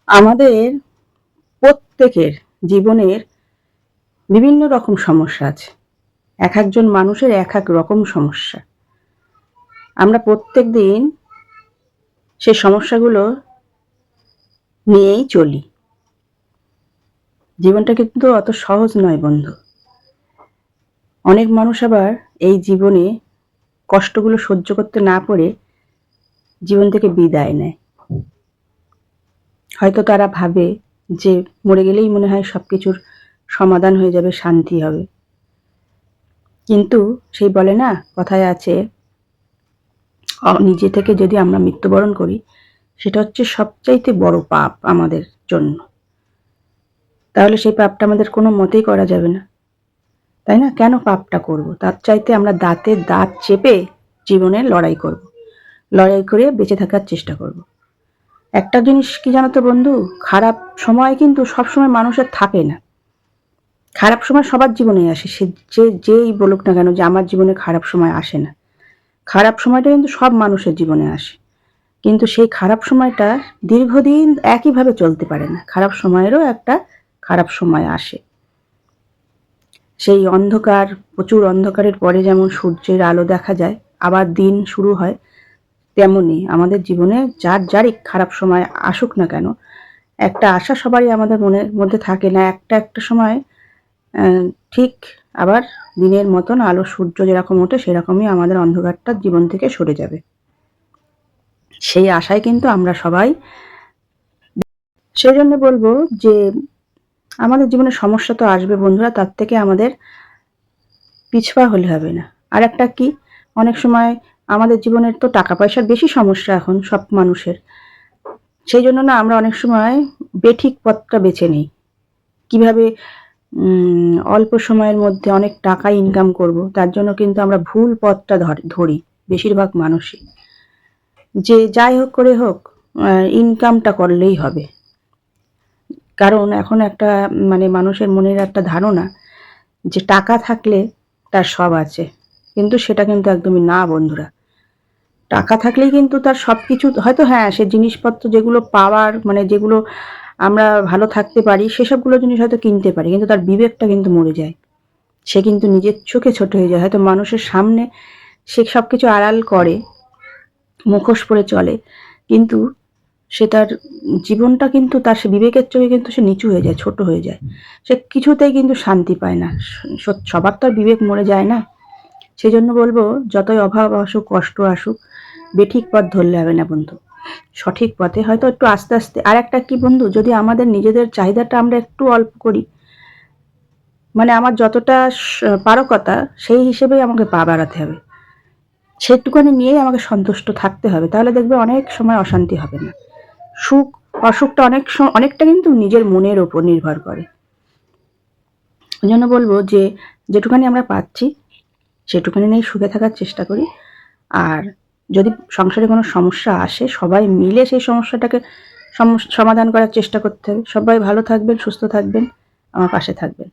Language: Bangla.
আমাদের প্রত্যেকের জীবনের বিভিন্ন রকম সমস্যা আছে। এক একজন মানুষের এক এক রকম সমস্যা। আমরা প্রত্যেকদিন সেই সমস্যাগুলো নিয়েই চলি। জীবনটা কিন্তু অত সহজ নয় বন্ধু। অনেক মানুষ আবার এই জীবনে কষ্টগুলো সহ্য করতে না পেরে জীবন থেকে বিদায় নেয়। হয়তো তারা ভাবে যে মরে গেলেই মনে হয় সবকিছুর সমাধান হয়ে যাবে, শান্তি হবে। কিন্তু সেই বলে না, কথায় আছে, নিজে থেকে যদি আমরা মৃত্যুবরণ করি সেটা হচ্ছে সবচাইতে বড় পাপ আমাদের জন্য। তাহলে সেই পাপটা আমাদের কোনো মতেই করা যাবে না, তাই না? কেন পাপটা করব? তার চাইতে আমরা দাঁতে দাঁত চেপে জীবনে লড়াই করব, লড়াই করে বেঁচে থাকার চেষ্টা করব। একটা জিনিস কি জানো তো বন্ধু, খারাপ সময় কিন্তু সবসময় মানুষের থাকে না। খারাপ সময় সবার জীবনে আসে, সে যেই বলুক না কেন যে আমার জীবনে খারাপ সময় আসে না। খারাপ সময়টা কিন্তু সব মানুষের জীবনে আসে, কিন্তু সেই খারাপ সময়টা দীর্ঘদিন একইভাবে চলতে পারে না। খারাপ সময়েরও একটা খারাপ সময় আসে। সেই অন্ধকার, প্রচুর অন্ধকারের পরে যেমন সূর্যের আলো দেখা যায়, আবার দিন শুরু হয়, তেমনি আমাদের জীবনে যারই খারাপ সময় আসুক না কেন, একটা আশা সবারই আমাদের মনের মধ্যে থাকে না, একটা সময় ঠিক আবার দিনের মতন আলো, সূর্য যেরকম ওঠে সেরকমই আমাদের অন্ধকারটা জীবন থেকে সরে যাবে। সেই আশায় কিন্তু আমরা সবাই। সেই জন্য বলবো যে আমাদের জীবনে সমস্যা তো আসবে বন্ধুরা, তার থেকে আমাদের পিছপা হলে হবে না। আর একটা কি, অনেক সময় আমাদের জীবনের তো টাকা পয়সার বেশি সমস্যা এখন সব মানুষের। সেই জন্য না আমরা অনেক সময় বেঠিক পথটা বেছে নিই, কিভাবে অল্প সময়ের মধ্যে অনেক টাকা ইনকাম করব, তার জন্য কিন্তু আমরা ভুল পথটা ধরি বেশিরভাগ মানুষই। যে যাই হোক করে হোক ইনকামটা করলেই হবে। কারণ এখন একটা মানুষের মনের একটা ধারণা যে টাকা থাকলে তার সব আছে, কিন্তু সেটা কিন্তু একদমই না বন্ধুরা। টাকা থাকলেই কিন্তু তার সব কিছু, হয়তো হ্যাঁ সে জিনিসপত্র যেগুলো পাওয়ার যেগুলো আমরা ভালো থাকতে পারি সেসবগুলো জিনিস হয়তো কিনতে পারি, কিন্তু তার বিবেকটা কিন্তু মরে যায়। সে কিন্তু নিজের চোখে ছোট হয়ে যায়। হয়তো মানুষের সামনে সে সব কিছু আড়াল করে, মুখোশ পরে চলে, কিন্তু সে তার জীবনটা কিন্তু তার সে বিবেকের চোখে কিন্তু সে নিচু হয়ে যায়, ছোট হয়ে যায়। সে কিছুতেই কিন্তু শান্তি পায় না। সবার তো আর বিবেক মরে যায় না। সেই জন্য বলবো, যতই অভাব আসুক, কষ্ট আসুক, বেঠিক পথ ধরলে হবে না বন্ধু। সঠিক পথে হয়তো একটু আস্তে আস্তে। আর একটা কি বন্ধু, যদি আমাদের নিজেদের চাহিদাটা আমরা একটু অল্প করি, আমার যতটা পারকতা সেই হিসেবেই আমাকে পা বাড়াতে হবে, সেটুকুনি নিয়েই আমাকে সন্তুষ্ট থাকতে হবে, তাহলে দেখবে অনেক সময় অশান্তি হবে না। সুখ অসুখটা অনেকটা কিন্তু নিজের মনের ওপর নির্ভর করে। ওই জন্য বলবো যে যেটুখানি আমরা পাচ্ছি সেটুখানি নিয়েই সুখে থাকার চেষ্টা করি। আর যদি সংসারে কোনো সমস্যা আসে, সবাই মিলে সেই সমস্যাটাকে সমাধান করার চেষ্টা করতে হবে। সবাই ভালো থাকবেন, সুস্থ থাকবেন, আমার পাশে থাকবেন।